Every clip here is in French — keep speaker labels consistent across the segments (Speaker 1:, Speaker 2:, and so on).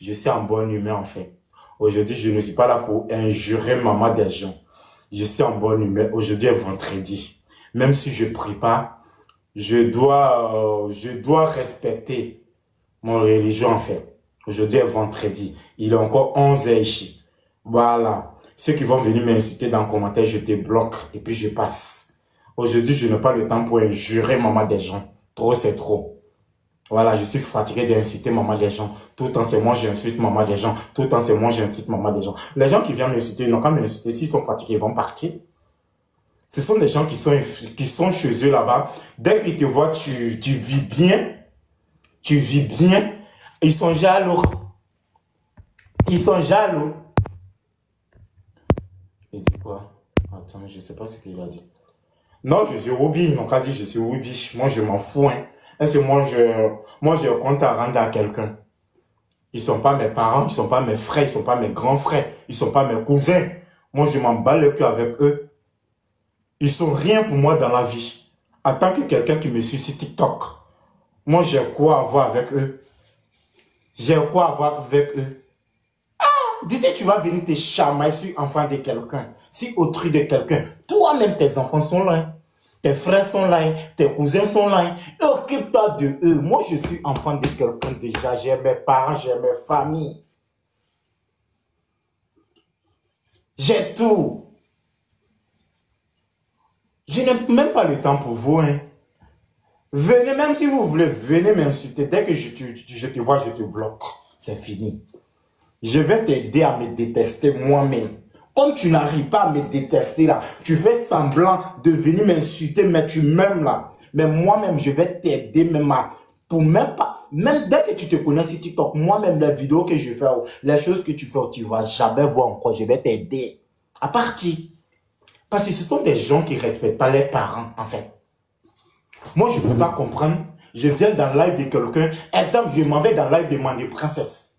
Speaker 1: Je suis en bonne humeur, en fait. Aujourd'hui, je ne suis pas là pour injurer maman des gens. Je suis en bonne humeur. Aujourd'hui est vendredi. Même si je prie pas, je dois respecter mon religion, en fait. Aujourd'hui est vendredi. Il est encore 11 heures ici. Voilà. Ceux qui vont venir m'insulter dans le commentaire, je te bloque et puis je passe. Aujourd'hui, je n'ai pas le temps pour injurer maman des gens. Trop, c'est trop. Voilà, je suis fatigué d'insulter maman des gens. Tout le temps, c'est moi, j'insulte maman des gens. Tout le temps, c'est moi, j'insulte maman des gens. Les gens qui viennent m'insulter, ils n'ont qu'à m'insulter. S'ils sont fatigués, ils vont partir. Ce sont des gens qui sont chez eux là-bas. Dès qu'ils te voient, tu vis bien. Tu vis bien. Ils sont jaloux. Ils sont jaloux. Il dit quoi? Attends, je ne sais pas ce qu'il a dit. Non, je suis Ruby. Ils n'ont qu'à dire je suis Ruby. Moi, je m'en fous. Hein. Est-ce que moi, j'ai un compte à rendre à quelqu'un? Ils sont pas mes parents, ils sont pas mes frères, ils sont pas mes grands frères, ils sont pas mes cousins. Moi, je m'en bats le cul avec eux. Ils sont rien pour moi dans la vie. En tant que quelqu'un qui me suit sur TikTok, moi, j'ai quoi à voir avec eux? J'ai quoi à voir avec eux? D'ici, tu vas venir te chamailler sur enfant de quelqu'un, si autrui de quelqu'un. Toi-même, tes enfants sont là. Hein. Tes frères sont là, hein. Tes cousins sont là. Hein. Occupe-toi de eux. Moi, je suis enfant de quelqu'un déjà. J'ai mes parents, j'ai mes familles. J'ai tout. Je n'ai même pas le temps pour vous. Hein. Venez, même si vous voulez, venez m'insulter. Dès que je te vois, je te bloque. C'est fini. Je vais t'aider à me détester moi-même. Comme tu n'arrives pas à me détester là, tu fais semblant de venir m'insulter, mais tu m'aimes là. Mais moi-même, je vais t'aider même à... Pour même pas... Même dès que tu te connais sur TikTok, moi-même, les vidéos que je fais, les choses que tu fais, tu ne vas jamais voir encore. Je vais t'aider. À partir. Parce que ce sont des gens qui ne respectent pas les parents, en fait. Moi, je ne peux pas comprendre. Je viens dans le live de quelqu'un. Exemple, je m'en vais dans le live de Mandy Princess.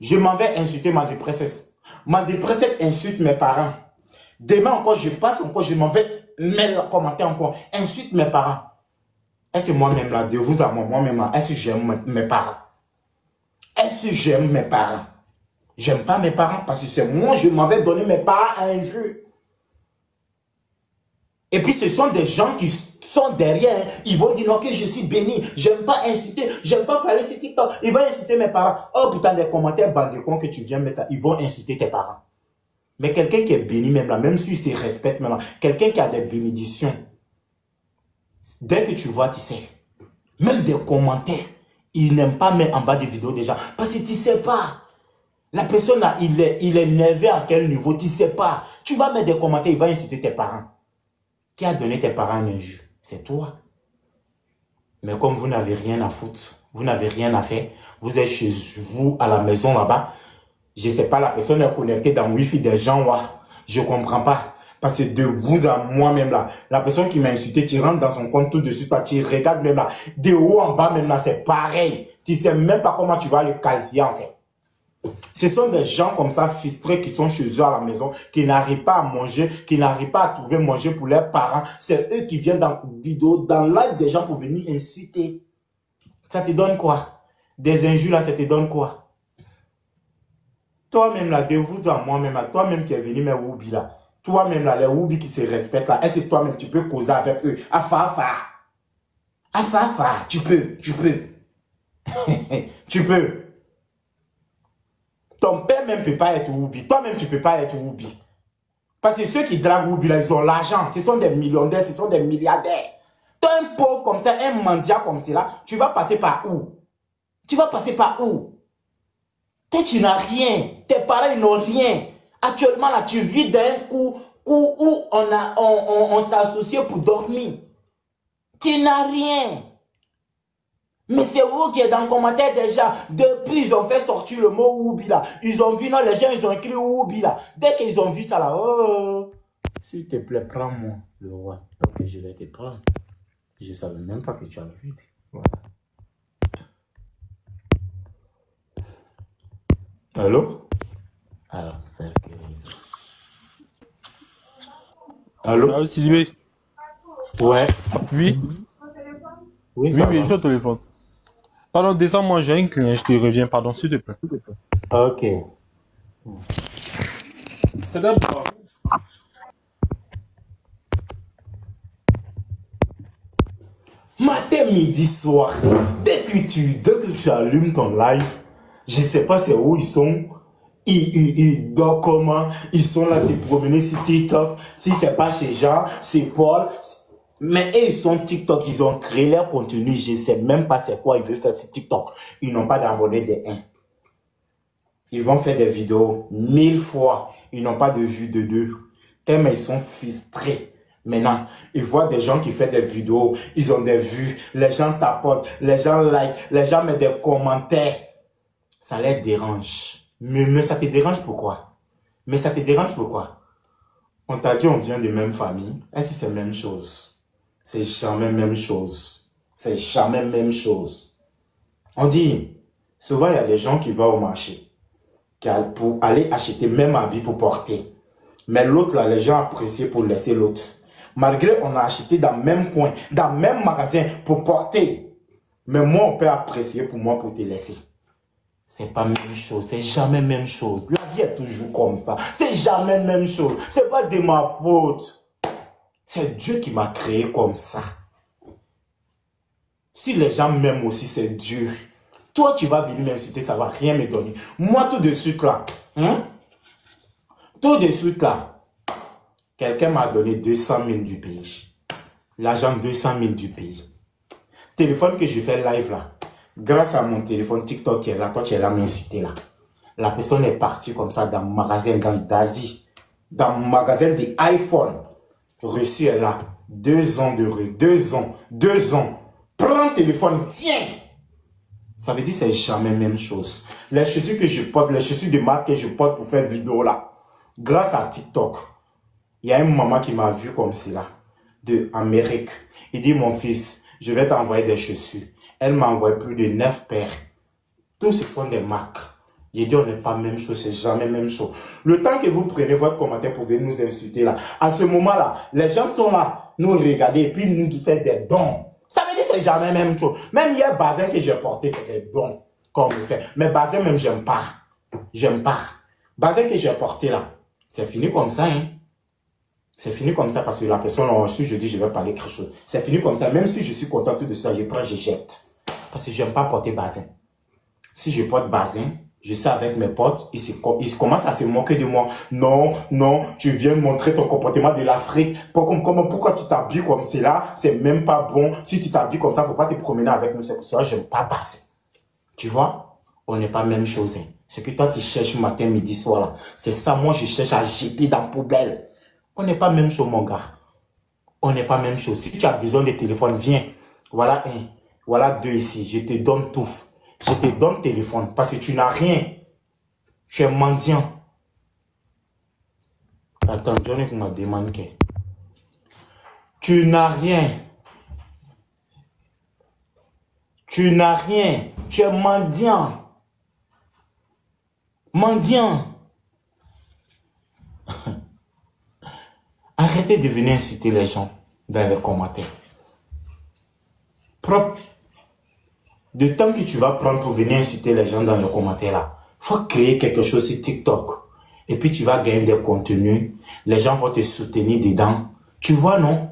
Speaker 1: Je m'en vais insulter Mandy Princess. Mandy Princess insulte mes parents. Demain encore, je passe encore, je m'en vais mettre le commentaire encore. Insulte mes parents. Est-ce que moi-même là, de vous à moi-même là, est-ce que j'aime mes parents? Est-ce que j'aime mes parents? J'aime pas mes parents parce que c'est moi, je m'en vais donner mes parents à un jeu. Et puis, ce sont des gens qui sont derrière. Ils vont dire non, que je suis béni. J'aime pas insulter. J'aime pas parler sur TikTok. Ils vont insulter mes parents. Oh, putain, les commentaires bande de cons que tu viens mettre, ils vont insulter tes parents. Mais quelqu'un qui est béni même là, même s'il se respecte même là, quelqu'un qui a des bénédictions, dès que tu vois, tu sais, même des commentaires, il n'aime pas mettre en bas des vidéos déjà. Parce que tu sais pas. La personne là, il est énervé à quel niveau, tu sais pas. Tu vas mettre des commentaires, il va insulter tes parents. Qui a donné tes parents un injure? C'est toi. Mais comme vous n'avez rien à foutre, vous n'avez rien à faire, vous êtes chez vous à la maison là-bas, je ne sais pas, la personne est connectée dans Wi-Fi des gens, ouais. Je ne comprends pas. Parce que de vous à moi-même là, la personne qui m'a insulté, tu rentres dans son compte tout de suite, tu regardes même là, de haut en bas même là, c'est pareil. Tu ne sais même pas comment tu vas le qualifier en fait. Ce sont des gens comme ça, frustrés, qui sont chez eux à la maison, qui n'arrivent pas à manger, qui n'arrivent pas à trouver manger pour leurs parents. C'est eux qui viennent dans vidéo, dans live des gens pour venir insulter. Ça te donne quoi? Des injures là, ça te donne quoi? Toi-même là, dévoue à moi-même là, toi-même qui es venu mes Woubi là, toi-même là, les Woubi qui se respectent là, est-ce que toi-même tu peux causer avec eux? Afa, tu peux, tu peux. Ton père même ne peut pas être Woubi. Toi-même, tu ne peux pas être Woubi. Parce que ceux qui draguent Woubi, là, ils ont l'argent. Ce sont des millionnaires, ce sont des milliardaires. Toi, un pauvre comme ça, un mendiant comme cela, tu vas passer par où? Tu vas passer par où? Toi, tu n'as rien. Tes parents, ils n'ont rien. Actuellement, là, tu vis d'un coup où on s'est associé pour dormir. Tu n'as rien. Mais c'est vous qui êtes dans le commentaire déjà. Depuis, ils ont fait sortir le mot Woubi là. Ils ont vu, non, les gens, ils ont écrit Woubi là. Dès qu'ils ont vu ça là, oh, s'il te plaît, prends-moi, le roi. Ok, je vais te prendre. Je ne savais même pas que tu avais fait. Voilà. Allô? Alors, faire que les autres. Allô?
Speaker 2: Ah, Sylvie.
Speaker 1: Ouais.
Speaker 2: Oui.
Speaker 1: Oui,
Speaker 2: Oui,
Speaker 1: ça
Speaker 2: oui,
Speaker 1: va.
Speaker 2: je suis au téléphone. Pardon, descends-moi, j'ai un client, je te reviens, pardon, s'il te plaît.
Speaker 1: Ok.
Speaker 2: C'est d'abord.
Speaker 1: Matin, midi, soir, dès que tu allumes ton live, je sais pas c'est où ils sont, ils dorment comment, ils sont là, se promener sur TikTok, si c'est pas chez Jean, c'est Paul, mais eux, ils sont TikTok, ils ont créé leur contenu, je sais même pas c'est quoi ils veulent faire sur TikTok, ils n'ont pas d'abonnés des 1. Ils vont faire des vidéos 1000 fois, ils n'ont pas de vues de 2, tellement ils sont frustrés. Maintenant, ils voient des gens qui font des vidéos, ils ont des vues, les gens tapotent, les gens like, les gens mettent des commentaires. Ça les dérange. Mais ça te dérange pourquoi? Mais ça te dérange pourquoi? On t'a dit on vient de même famille. Est-ce que c'est la même chose? C'est jamais même chose. C'est jamais même chose. On dit, souvent il y a des gens qui vont au marché pour aller acheter même habit pour porter. Mais l'autre là, les gens apprécient pour laisser l'autre. Malgré on a acheté dans le même coin, dans le même magasin pour porter. Mais moi, on peut apprécier pour moi pour te laisser. C'est pas même chose, c'est jamais même chose. La vie est toujours comme ça. C'est jamais même chose. C'est pas de ma faute. C'est Dieu qui m'a créé comme ça. Si les gens m'aiment aussi, c'est Dieu. Toi, tu vas venir m'insulter, ça va rien me donner. Moi, tout de suite là, tout de suite là, quelqu'un m'a donné 200 000 du pays. L'argent 200 000 du pays. Téléphone que je fais live là. Grâce à mon téléphone TikTok qui est là, toi tu es là m'insulter là. La personne est partie comme ça dans le magasin d'Asie. Dans le magasin des iPhone. Reçu est là. 2 ans de reçu. 2 ans. 2 ans. Prends le téléphone, tiens. Ça veut dire que c'est jamais la même chose. Les chaussures que je porte, les chaussures de marque que je porte pour faire vidéo là. Grâce à TikTok. Il y a une maman qui m'a vu comme cela. De Amérique. Il dit mon fils, je vais t'envoyer des chaussures. Elle m'a envoyé plus de 9 paires. Tous ce sont des marques. J'ai dit on n'est pas même chose, c'est jamais même chose. Le temps que vous prenez votre commentaire pour venir nous insulter là, à ce moment-là, les gens sont là, nous regarder et puis nous faire des dons. Ça veut dire que c'est jamais même chose. Même hier, Bazin que j'ai porté, c'est des dons qu'on me fait. Mais Bazin même, j'aime pas. J'aime pas. Bazin que j'ai porté là, c'est fini comme ça, hein. C'est fini comme ça parce que la personne a reçu, je dis je vais parler quelque chose. C'est fini comme ça. Même si je suis content de ça, je prends, je jette. Parce que j'aime pas porter Bazin. Si je porte Bazin, je sais avec mes potes, ils commencent à se moquer de moi. Non, non, tu viens de montrer ton comportement de l'Afrique. Pourquoi tu t'habilles comme cela? C'est même pas bon. Si tu t'habilles comme ça, faut pas te promener avec nous. C'est pour ça que j'aime pas Bazin. Tu vois? On n'est pas même chose. Hein. Ce que toi tu cherches matin, midi, soir, c'est ça. Moi, je cherche à jeter dans la poubelle. On n'est pas même chose, mon gars. On n'est pas même chose. Si tu as besoin de téléphone, viens. Voilà un. Voilà 2 ici. Je te donne tout. Je te donne le téléphone parce que tu n'as rien. Tu es mendiant. Attends, Johnny m'a demandé. Tu n'as rien. Tu n'as rien. Tu es mendiant. Mendiant. Arrêtez de venir insulter les gens dans les commentaires. Propre. De temps que tu vas prendre pour venir insulter les gens dans les commentaires là, faut créer quelque chose sur TikTok. Et puis tu vas gagner des contenus. Les gens vont te soutenir dedans. Tu vois, non?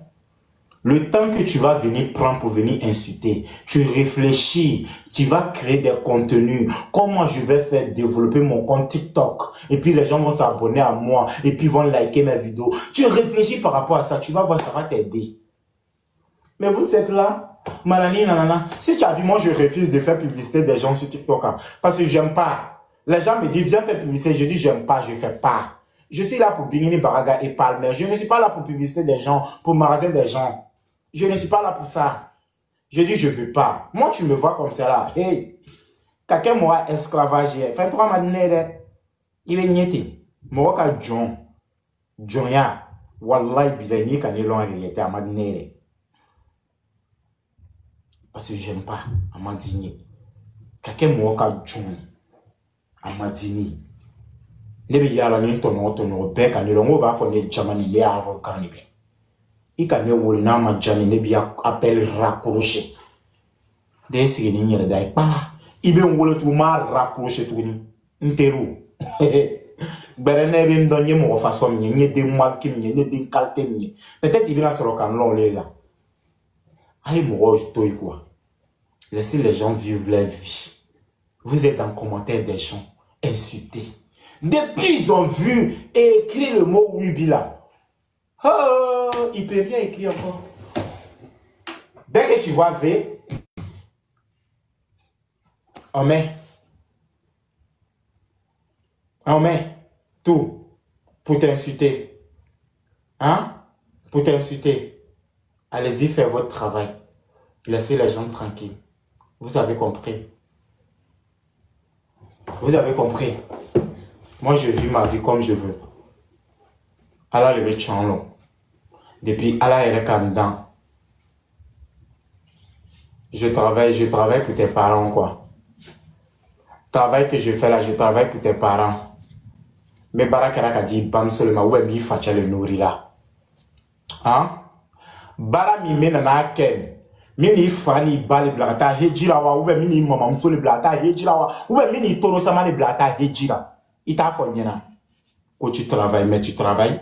Speaker 1: Le temps que tu vas venir prendre pour venir insulter, tu réfléchis, tu vas créer des contenus. Comment je vais faire développer mon compte TikTok? Et puis les gens vont s'abonner à moi et puis vont liker mes vidéos. Tu réfléchis par rapport à ça, tu vas voir, ça va t'aider. Mais vous êtes là, malani, nanana. Si tu as vu, moi je refuse de faire publicité des gens sur TikTok. Hein, parce que j'aime pas. Les gens me disent, viens faire publicité. Je dis, j'aime pas, je fais pas. Je suis là pour Bingini Baraga et Palmer. Je ne suis pas là pour publicité des gens, pour magasin des gens. Je ne suis pas là pour ça. Je dis, je veux pas. Moi, tu me vois comme ça là. Hey, quelqu'un m'aura esclavagé. Fais-toi ma nez. Il est niété. Moi, quand John. John ya. Wallahi, bilani, quand il est à ma nez. Parce que j'aime pas. À ma dîner. Quelqu'un m'aura John. À ma dîner. Ne bi yala ni tonyo be kan lo ngo ba fo ne jamani le aro kan ni be I kan ne wori na ma jani ne bi appel raccroché Des signes n'y a pas. Il veut un tout mal raccroché tout ni. N'terou. Berene vient donner mon façon n'y des mal qui n'y des qualités n'y. Peut-être il vient sur le canon là. Allez mon je toi quoi. Laissez les gens vivre leur vie. Vous êtes dans le commentaire des gens insultés. Depuis ils ont vu et écrit le mot Wibila. Oh, il peut rien écrire encore. Dès que tu vois V, on met tout pour t'insulter. Hein? Pour t'insulter. Allez-y, faites votre travail. Laissez les gens tranquilles. Vous avez compris. Vous avez compris. Moi, je vis ma vie comme je veux. Allah le met en long. Depuis Allah est dedans. Je travaille pour tes parents, quoi. Travail que je fais là, je travaille pour tes parents. Mais Barakara a dit, bam seulement, ouais, mi facha le nourri là. Hein? Bara mi mena na ken. Mini fani bali blata hejira wa, ouais, mini maman msole blata hejira wa, ouais, mini toro samani blata hejira. Ita fo nyena. Quand tu travailles, mais tu travailles.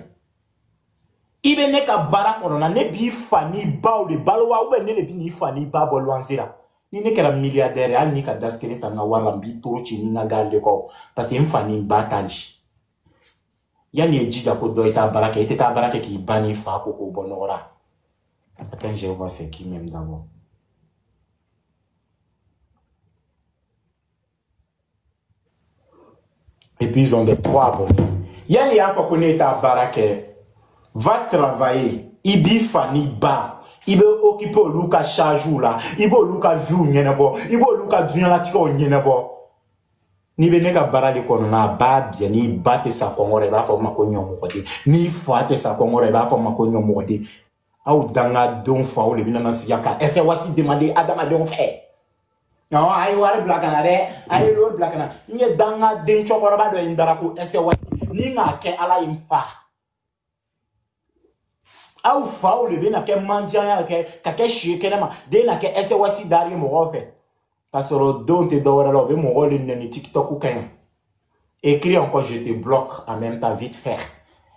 Speaker 1: Ibe ne ka bara konona ne bi fani ba o de balwa ou ne le bi ni fani ba bo loanzira. Ni ne kera milliardaire al ni ka daskene tanga warambi toro chi ni na galde ko parce que fani ba tali. Yani ejija ko do eta baraka ete ta baraka ki bani fa ko ko bonora. Attends, je vois c'est qui même d'abord. Et puis ils ont des 3 abonnés. Yani a fa ko ne ta baraka va travailler, il bi fani ba, il veut occuper au Luka charge là, il veut au Luka view nyenebo, il veut au Luka dunya la tiko nyenebo. Ni be neka bara de kono na ba bien ni bate sa kongore ba fo makonyo mokode, ni fate sa kongore ba fo makonyo mokode. Au danga don fa o le bina na siyaka, ese wasi demander adama don fait. Non, ay wari blakana de, ay lo blakana. Ni danga den chokora ba do indaraku ese wasi ni nga ke ala imfa. Au fa ou le bien que mandia que chie que nama de na que ese wasi dari mo fait parce que don't te dora lo be mo rôle ni TikTok ou kan écris encore je te bloque en même temps vite faire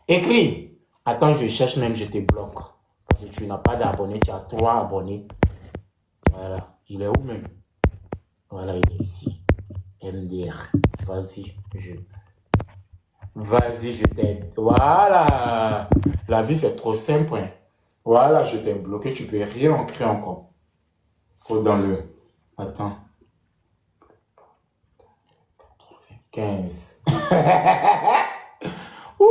Speaker 1: écris attends je cherche même je te bloque parce que tu n'as pas d'abonnés tu as 3 abonnés voilà il est où même voilà il est ici MDR vas-y je t'aide. Voilà. La vie, c'est trop simple. Hein. Voilà, je t'ai bloqué. Tu peux rien en créer encore. Faut dans le... Attends. 95. Ouch,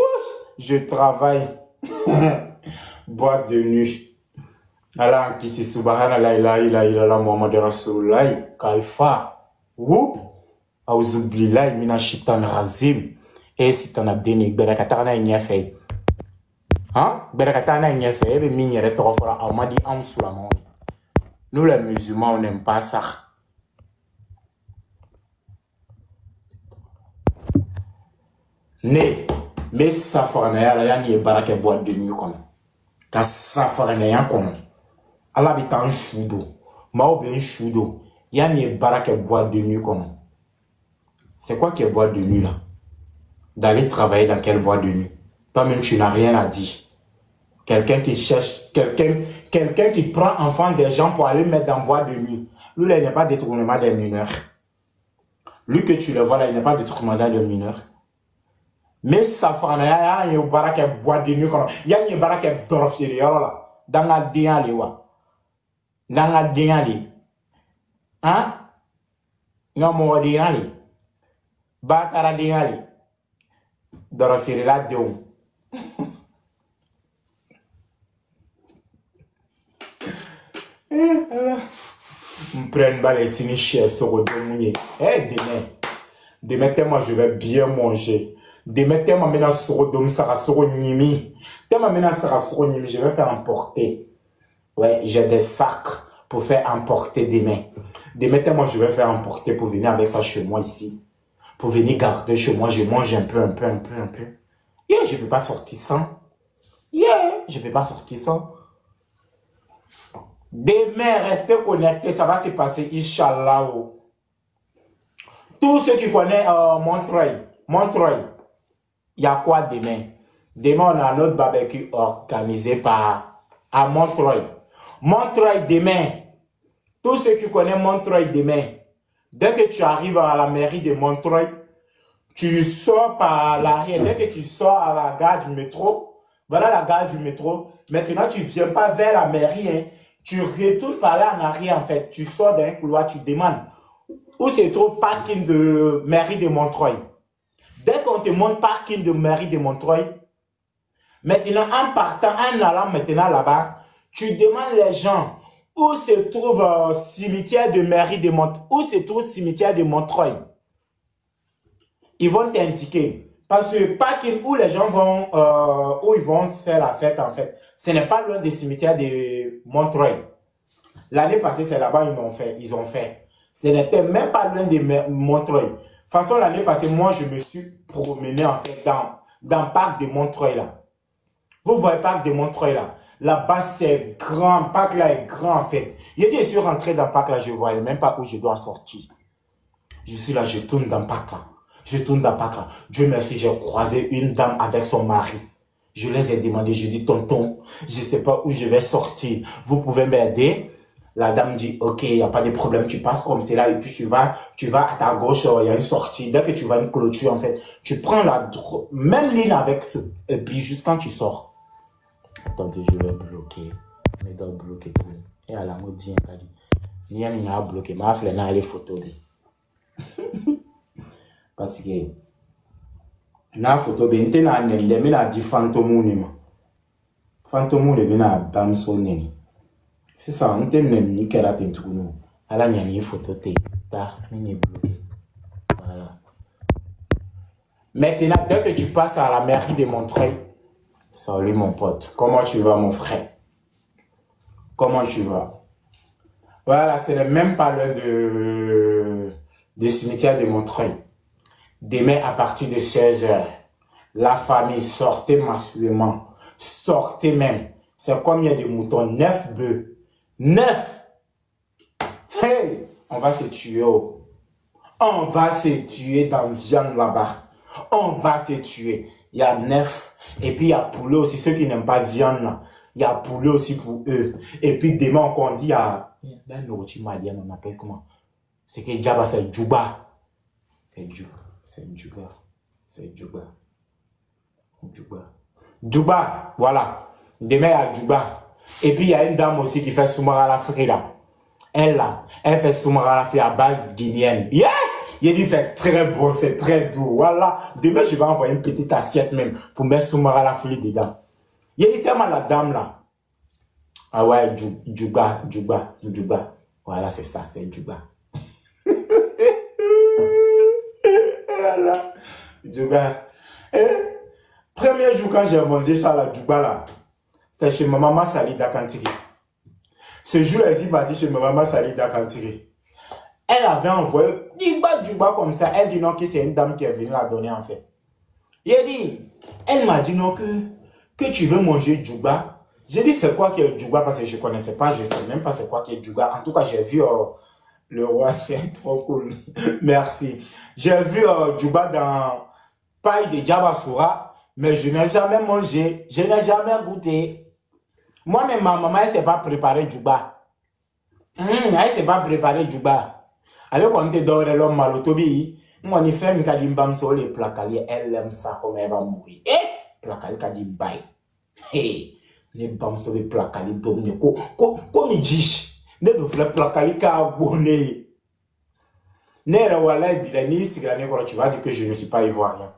Speaker 1: je travaille. Boîte de nuit. Allah, qui s'est subhanallah, la Muhammad Rasulullah, Kaifa. Ouh. Auzubillah, mina shitan razim. Et si tu as donné, Berakatana y a fait. Hein? Berakatana y a fait. Et bien, il y trop fort. On m'a dit, on sous la main. Nous, les musulmans, on n'aime pas ça. Mais ça fera rien. Il y a baraka boîte de nuit comme. Car ça fera rien comme. Allah est en choudo. Mao bien choudo. Il y a une baraka boîte de nuit comme. C'est quoi qui est boîte de nuit là? D'aller travailler dans quelle boîte de nuit. Toi-même, tu n'as rien à dire. Quelqu'un qui cherche, quelqu'un qui prend enfant des gens pour aller mettre dans boîte de nuit. Lui, là, il n'est pas détournement des mineurs. Lui que tu le vois là, il n'est pas détournement des mineurs. Mais ça fait il y a une boîte de nuit. Il y a une baraka d'orphée là. Dans la déale, dans la déale. Hein? Non, mon déale. Batara déale. Dorofiri la deon. M'prenne pas les sinichers sur le dominier. Eh, demain, moi je vais bien manger. Demain, moi maintenant sur le dom, ça va sur le nimi. Demain, maintenant, ça va sur le nimi, je vais faire emporter. Ouais, j'ai des sacs pour faire emporter demain. Demain, moi je vais faire emporter pour venir avec ça chez moi ici. Pour venir garder chez moi, je mange un peu. Yeah, je peux pas sortir sans. Yeah, je peux pas sortir sans. Demain, restez connectés, ça va se passer, Inch'Allah. Tous ceux qui connaissent Montreuil, il y a quoi demain? Demain, on a notre barbecue organisé à Montreuil. Montreuil demain. Tous ceux qui connaissent Montreuil demain. Dès que tu arrives à la mairie de Montreuil, tu sors par l'arrière. Dès que tu sors à la gare du métro, voilà la gare du métro. Maintenant, tu ne viens pas vers la mairie. Hein. Tu retournes par là en arrière, en fait. Tu sors d'un couloir, tu demandes où se trouve parking de mairie de Montreuil. Dès qu'on te montre parking de mairie de Montreuil, maintenant, en partant, en allant maintenant là-bas, tu demandes les gens où se trouve cimetière de mairie de Montreuil, où se trouve cimetière de Montreuil. Ils vont t'indiquer. Parce que parking où les gens vont, où ils vont se faire la fête, en fait, ce n'est pas loin des cimetières de Montreuil. L'année passée, c'est là-bas ils ont fait. Ce n'était même pas loin de Montreuil. De toute façon, l'année passée, moi, je me suis promené, en fait, dans le parc de Montreuil, là. Vous voyez le parc de Montreuil, là. Là-bas, c'est grand. Le parc, là, est grand, en fait. Je suis rentré dans le parc, là, je ne voyais même pas où je dois sortir. Je suis là, je tourne dans le parc, là. Je tourne dans le parc, là. Dieu merci, j'ai croisé une dame avec son mari. Je les ai demandé, je dis, tonton, je ne sais pas où je vais sortir. Vous pouvez m'aider? La dame dit, ok, il n'y a pas de problème, tu passes comme c'est là, et puis tu vas à ta gauche, il y a une sortie. Dès que tu vas à une clôture, en fait, tu prends la même ligne avec, et puis juste quand tu sors. Attendez, je vais bloquer. Je dois bloquer tout. Et à la mode, dit, il y a bloqué, ma fleur n'a les photos. Parce que, na photo, ben, tu n'as pas dit fantôme. Fantôme, tu n'as pas dit. C'est ça, on te ni qu'elle a été tout nous. Elle a une photo, bloqué. Voilà. Maintenant, dès que tu passes à la mairie de Montreuil, salut mon pote, comment tu vas mon frère? Comment tu vas? Voilà, c'est le même pas loin de cimetière de Montreuil. Demain, à partir de 16 h, la famille sortez massivement, sortez même. C'est combien de moutons? 9 bœufs. 9. Hey, on va se tuer. Oh. On va se tuer dans viande là-bas. On va se tuer. Il y a 9. Et puis il y a poulet aussi. Ceux qui n'aiment pas viande là. Il y a poulet aussi pour eux. Et puis demain, on dit à... Dans le nourriture malienne, on appelle comment? C'est que Diab va faire djouba. C'est djouba. C'est djouba. C'est djouba. Djouba. Djouba, voilà. Demain, il y a djouba. Et puis, il y a une dame aussi qui fait soumara à la fri, là. Elle, là, elle fait soumara à la fri à base guinéenne. Yeah! Il dit, c'est très bon, c'est très doux. Voilà. Demain, je vais envoyer une petite assiette même pour mettre soumara à la fri dedans. Il dit tellement la dame, là. Ah ouais, djouba. Voilà, c'est ça, c'est djouba. Voilà. Djouba. Premier jour, quand j'ai mangé ça, la djouba, là. C'est chez ma maman Sali Dakantiri. Ce jour-là, elle est partie chez ma maman Sali Dakantiri. Elle avait envoyé djouba comme ça. Elle dit non que c'est une dame qui est venue la donner en fait. Elle m'a dit non que tu veux manger djouba. J'ai dit c'est quoi qui est djouba parce que je ne connaissais pas, je ne sais même pas c'est quoi qui est djouba. En tout cas, j'ai vu le roi, c'est trop cool. Merci. J'ai vu djouba dans paille de Djabassoura, mais je n'ai jamais mangé, je n'ai jamais goûté. Moi-même, ma maman, elle ne s'est pas préparée djouba. Elle ne s'est pas préparée djouba. Alors, quand tu dors l'homme malotobi, moi, je fais un limbam sur les placaliers, elle aime ça comme elle va mourir. Placalier qui dit bye. Les bam sur les placaliers dominent. Comme il dit, ne devrait placalier qu'à abonner. Tu vas dire que je ne suis pas ivoirien.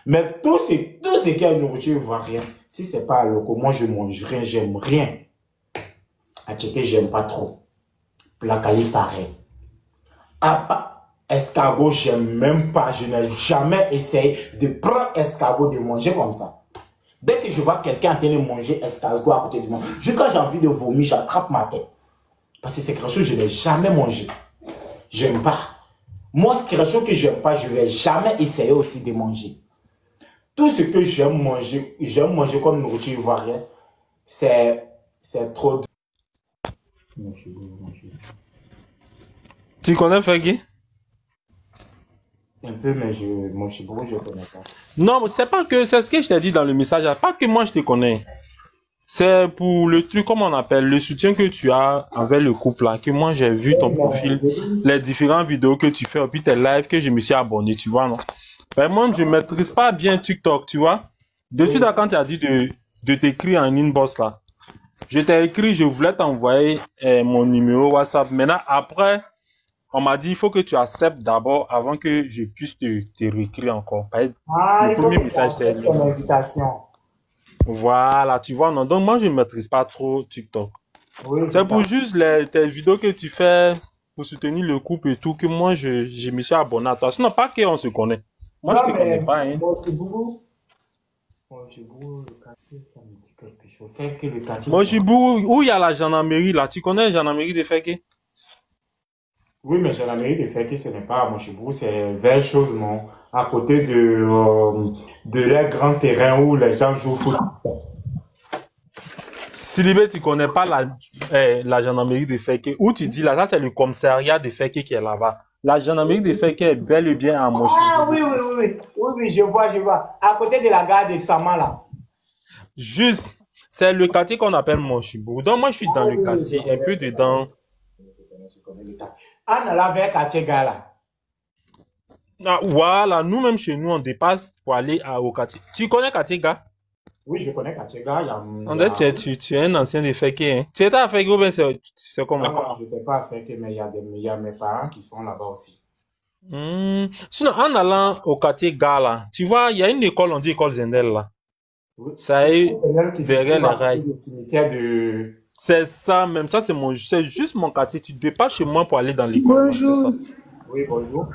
Speaker 1: Mais tout ce qui est nourriture ivoirienne, si ce n'est pas local, moi je mange rien, j'aime rien. À checker, j'aime pas trop. Placali pareil. Escargot, j'aime même pas. Je n'ai jamais essayé de prendre escargot, de manger comme ça. Dès que je vois quelqu'un en train de manger escargot à côté de moi, quand j'ai envie de vomir, j'attrape ma tête. Parce que c'est quelque chose que je n'ai jamais mangé. J'aime pas. Moi, c'est quelque chose que j'aime pas, je ne vais jamais essayer aussi de manger. Tout ce que j'aime manger comme nourriture ivoirienne, c'est trop.
Speaker 2: Tu connais Feki?
Speaker 1: Un peu, mais mon Chibou, je ne connais pas.
Speaker 2: Non, c'est pas que, c'est ce que je t'ai dit dans le message, pas que moi je te connais. C'est pour le truc, comment on appelle, le soutien que tu as avec le couple là, que moi j'ai vu ton profil, les différentes vidéos que tu fais, et puis tes lives que je me suis abonné, tu vois, non? Ben, moi, je maîtrise pas bien TikTok, tu vois. Dessus, là, quand tu as dit de t'écrire en inbox là, je t'ai écrit, je voulais t'envoyer mon numéro WhatsApp. Maintenant, après, on m'a dit, il faut que tu acceptes d'abord avant que je puisse te réécrire encore. Le premier message, c'est
Speaker 1: ton invitation.
Speaker 2: Voilà, tu vois, non. Donc, moi, je ne maîtrise pas trop TikTok. Oui, c'est pour juste tes vidéos que tu fais pour soutenir le couple et tout, que moi, je me suis abonné à toi. Sinon, pas qu'on se connaît. Moi, je ne te connais pas. Hein. Mojibou, où il y a la gendarmerie, là. Tu connais la gendarmerie de Feke?
Speaker 1: Oui, mais gendarmerie de Feke, ce n'est pas à Mojibou, c'est vers chose, non? À côté de leur grand terrain où les gens jouent au foot.
Speaker 2: Silibé, tu connais pas la gendarmerie de Feke. Où tu dis là, ça c'est le commissariat de Feke qui est là-bas. La gendarmerie de Feke est bel et bien à Mojibou.
Speaker 1: Ah oui, je vois. À côté de la gare de Sama, là.
Speaker 2: Juste, c'est le quartier qu'on appelle Mojibou. Donc moi, je suis dans le quartier, un peu dedans.
Speaker 1: Ah, on a vers quartier Gala.
Speaker 2: Ah, voilà, nous-mêmes chez nous, on dépasse pour aller au quartier. Tu connais quartier Gala?
Speaker 1: Oui, je connais quartier Gala.
Speaker 2: Tu es un ancien de Feke. Hein? Tu étais à Feke ou bien c'est comment?
Speaker 1: Non, je n'étais pas à Feke, mais il y a mes parents qui sont là-bas aussi.
Speaker 2: Sinon, en allant au quartier Gala, tu vois, il y a une école, on dit école Zendel là. Oui. Ça est derrière les rails. C'est ça, même ça, c'est juste mon quartier. Tu dépasses chez moi pour aller dans l'école.
Speaker 3: Bonjour.
Speaker 2: C'est ça.
Speaker 1: Oui, bonjour.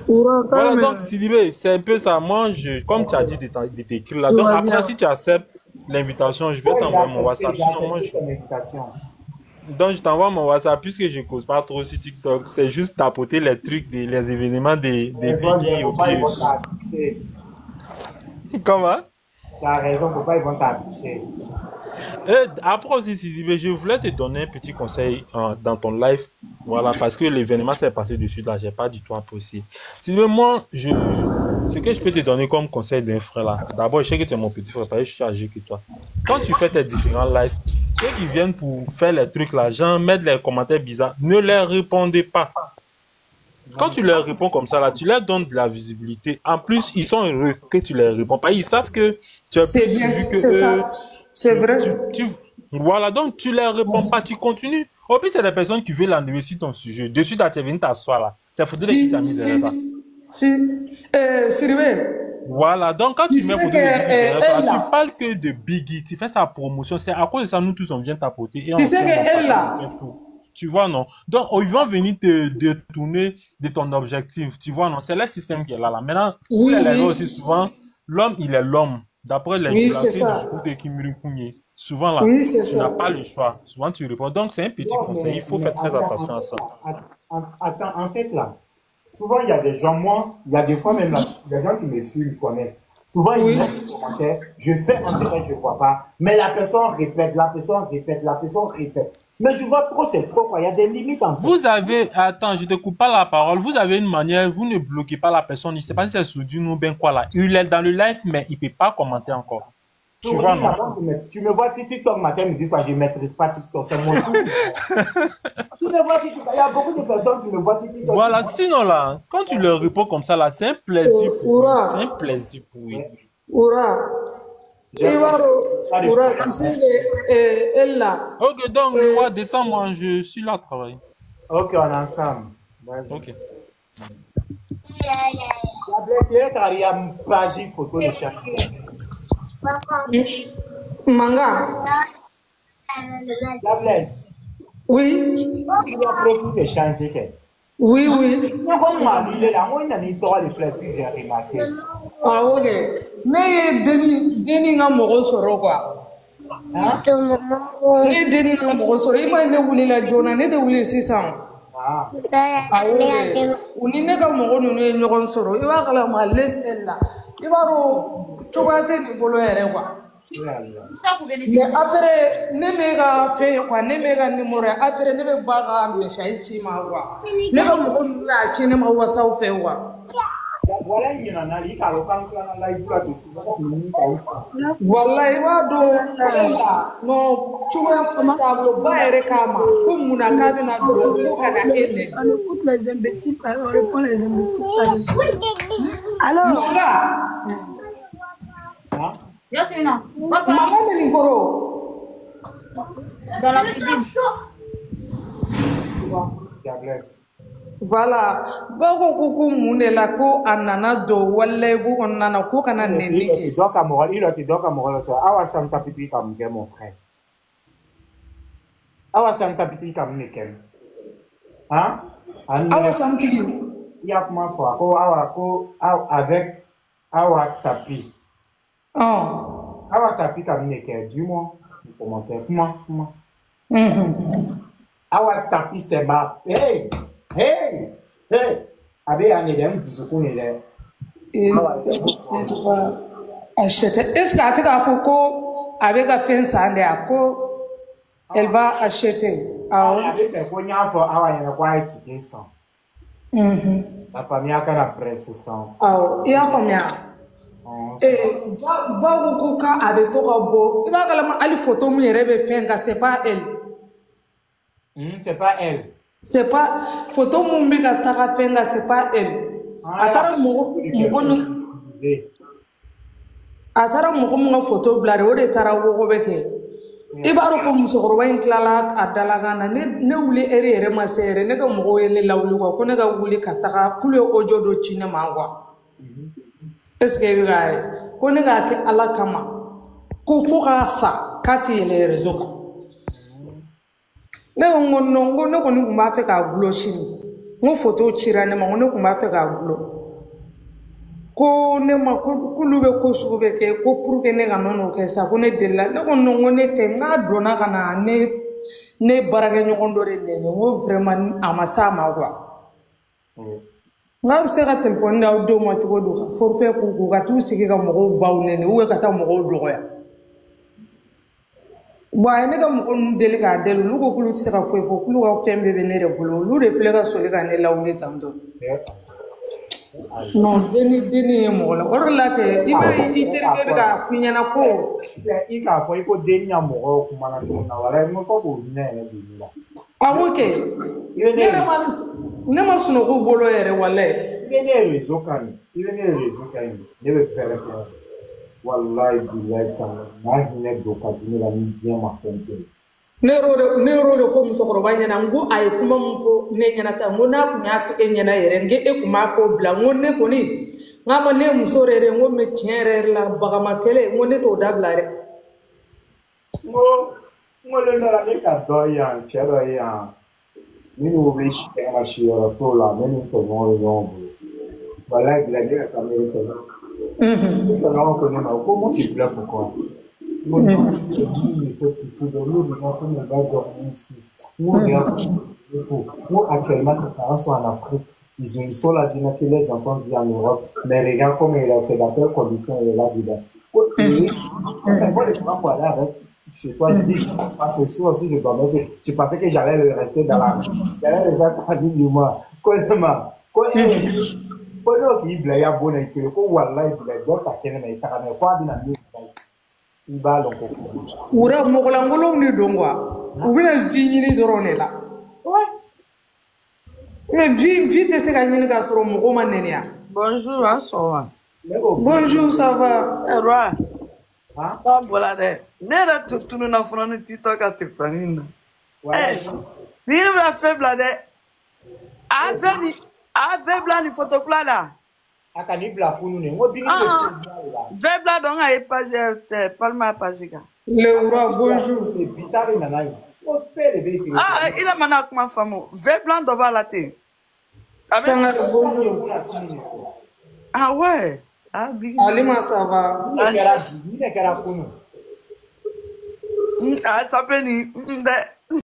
Speaker 2: Voilà, donc, Silibé, c'est un peu ça. Moi, comme tu as dit de t'écrire là. Donc, après, si tu acceptes l'invitation, je vais t'envoyer mon WhatsApp. Sinon, moi, donc, je t'envoie mon WhatsApp puisque je ne cause pas trop sur TikTok. C'est juste tapoter les trucs, les événements des Biggie au pied. Comment?
Speaker 1: Tu as raison, pourquoi ils vont t'afficher?
Speaker 2: Après aussi, je voulais te donner un petit conseil dans ton live. Voilà, parce que l'événement s'est passé dessus là, j'ai pas du tout apprécié. Sinon, moi, ce que je peux te donner comme conseil d'un frère là, d'abord, je sais que tu es mon petit frère, parce que je suis âgé que toi. Quand tu fais tes différents lives, ceux qui viennent pour faire les trucs là, genre mettre les commentaires bizarres, ne leur répondez pas. Quand tu leur réponds comme ça, là, tu leur donnes de la visibilité. En plus, ils sont heureux que tu leur réponds pas. Ils savent que tu as
Speaker 3: plus suivi que eux. C'est vrai.
Speaker 2: Voilà, donc tu leur réponds pas, tu continues. Au plus, c'est des personnes qui veulent l'enlever sur ton sujet. Dessus, tu es venu t'asseoir là. C'est foutu de qui mis derrière toi.
Speaker 3: Sylvain.
Speaker 2: Voilà, donc quand tu mets photo de tu parles que de Biggie, tu fais sa promotion. C'est à cause de ça, nous tous, on vient t'apporter.
Speaker 3: Tu sais qu'elle là.
Speaker 2: Tu vois, non? Donc, ils vont venir te détourner de ton objectif. Tu vois, non? C'est le système qui est là. Maintenant, aussi souvent, l'homme, il est l'homme. D'après les
Speaker 3: du discours
Speaker 2: de Kimuru Kounye. Souvent, là, tu n'as pas le choix. Souvent, tu réponds. Donc, c'est un petit conseil. Il faut faire très attention à ça.
Speaker 1: Attends, en fait, là, souvent, il y a des gens, moi, il y a des fois même, là, les gens qui me suivent, connaissent. Souvent, ils mettent des commentaires. Je fais en direct, je ne vois pas. Mais la personne répète. Mais je vois trop, c'est trop, quoi. Il y a des limites en fait.
Speaker 2: Vous avez, attends, je te coupe pas la parole. Vous avez une manière, vous ne bloquez pas la personne. Je ne sais pas si c'est soudé ou bien quoi là. Il est dans le live, mais il ne peut pas commenter encore.
Speaker 1: Tu vois, non? Tu me vois si TikTok matin me dit ça, je ne maîtrise pas TikTok. C'est mon truc. Tu me vois si TikTok. Il y a beaucoup de personnes qui me voient si TikTok.
Speaker 2: Voilà, sinon là, quand tu leur réponds comme ça là, c'est un plaisir pour eux. C'est un plaisir pour eux.
Speaker 3: Tu sais, elle là.
Speaker 2: Ok, donc, descends-moi, je suis là à travailler.
Speaker 1: Ok, on est ensemble.
Speaker 2: Ok.
Speaker 3: Manga.
Speaker 1: La blesse.
Speaker 3: Oui.
Speaker 1: Il a profité de changer.
Speaker 3: Oui. Ah, ok. Mais Denis n'a pas soro quoi. Ne Denis n'a pas soro. Il m'a dit la journée, ne te voulait si ça. Ah, ok. On n'y n'est pas mort, nous ne sommes soro. Il va que la malaise est là. Il va au chocolat de bolo quoi. Mais après, ne me fait quoi, ne me numéro, après ne me baga me chaïti ma wa. Ne me la chine ma wa sa fait wa.
Speaker 1: Voilà, il y en a qui a la live là
Speaker 3: Voilà, il va do no tu vois comment tableau ba ere kama comme mon akade na do ko kana ene.
Speaker 4: On écoute les imbéciles, on répond les imbéciles. Alors,
Speaker 5: Yasmina,
Speaker 3: maman de Ninkoro.
Speaker 5: dans la cuisine.
Speaker 3: Voilà. Bako kuku munela ko anana do walevu onana ko kana nenike.
Speaker 1: Il doit camoral, il a dit donc camoral. Awa sam tapiti comme mon frère. Awa sam tapiti comme Niken. Hein?
Speaker 3: Awa sam tigi.
Speaker 1: Il y a comment faire? Ko awa ko avec awa tapi.
Speaker 3: Oh.
Speaker 1: Awa tapi comme Niken. Dis-moi le commentaire. Comment? Awa tapi c'est ma. Hey. Abe ane dem dusukuni de.
Speaker 3: Acheter. Est-ce que tu as foko avec la fin sande ako elle va acheter.
Speaker 1: Abe fait ko nya for awa yana kwa itike son. La famille a kana presse son.
Speaker 3: Il y a combien? Ba ko ka abe to ka bo. Iba kala ma ali photo mu yere be fenga c'est pas elle.
Speaker 1: C'est pas elle.
Speaker 3: C'est pas photo mumbika taka fenga c'est pas elle. Atara mo mo photo blare o de tara wo beke. Ibaro ko musokoro wa inklala adalagana ne wuli ere ma sere ne ka mo yele lawlu ko ne ka wuli ka taka kulo ojo do chine mangwa. Est-ce que ga ko ne ga ke ala kama ko fo ka sa kati yele rezoka. Ne ngongo ne koni kuma fe ka gulo shini ngo photo chira ne ma ne kuma fe ka gulo ko ne ma kulu be ko sugu be ke ko pour que ne ga nono ke sa ko ne dela ne ngongo ne te nga dona kana ne barage nyogon do re ne ngo vraiment amasa ma quoi nga se ka telephone da do ma tugo do forfait ko ga tu sigi ga mo baw ne o ka ta mo do ya. Boy, ne ka mo deli ka delu lu ko kulu ti ka fo kulu ka fembe be ne re bulu lu de fele ka soli ka ne lawne tanto non deni mo la or la te iba iterke be ka funya na ko
Speaker 1: i ka fo ko deni mo ko mana to na wala mo ko ko ne bi la
Speaker 3: okay ne ma suno ko bolo ere wala
Speaker 1: ne rezo kan ne be pere wallahi billahi ta'ala ma hine do ka dini la ni dia ma fonte
Speaker 3: ne ko musokoro banya na ngo ay kuma mfo ne nyana ta ngona kunya ke nyana yere nge e kuma ko bla ngonne ko ni ngama ne musorere ngo me tiere la baga makele ngonne to dabla re
Speaker 1: ngo le la ne ka do ya chero ya ni no wish ke ma shiro to la ne to no wallahi billahi ka me to non, comment tu pleures pourquoi? Moi, actuellement, ses parents sont en Afrique. Ils sont là, disant que les enfants vivent en Europe. Mais regarde comment il a fait dans quelles conditions il est là dedans. Une fois, les parents pour aller avec chez toi, j'ai dit, je ne peux pas ce soir aussi, je dois mettre. Tu pensais que j'allais le rester dans la. J'allais le faire tranquillement. Kono ki bla ya bona ikele ko wallahi bla do ta kene na itaka na kwa dina ni ba lo ko
Speaker 3: ura mo kola ngolo ni dongwa ubina jinyini dorone la mais vi te se gagner ka soro mo ko manenia
Speaker 4: bonjour asowa
Speaker 3: bonjour ça va
Speaker 4: roi stop voilà de nera tutunu na fona TikTok atifanina ni la faible de azani Vebla ni photocla là.
Speaker 1: Akani bla pour nous ne. Ngo bini
Speaker 4: Vebla donc a page palma page ga.
Speaker 3: Le roi bonjour.
Speaker 1: Bitari nana. O fait le béti.
Speaker 4: Il a mana kuma famo. Vebla do ba la te.
Speaker 3: Sanga bonjour.
Speaker 4: Ah ouais. Ah big.
Speaker 3: Alima ça va.
Speaker 1: Ni ne kera kunu.
Speaker 4: Ah ça peut ni.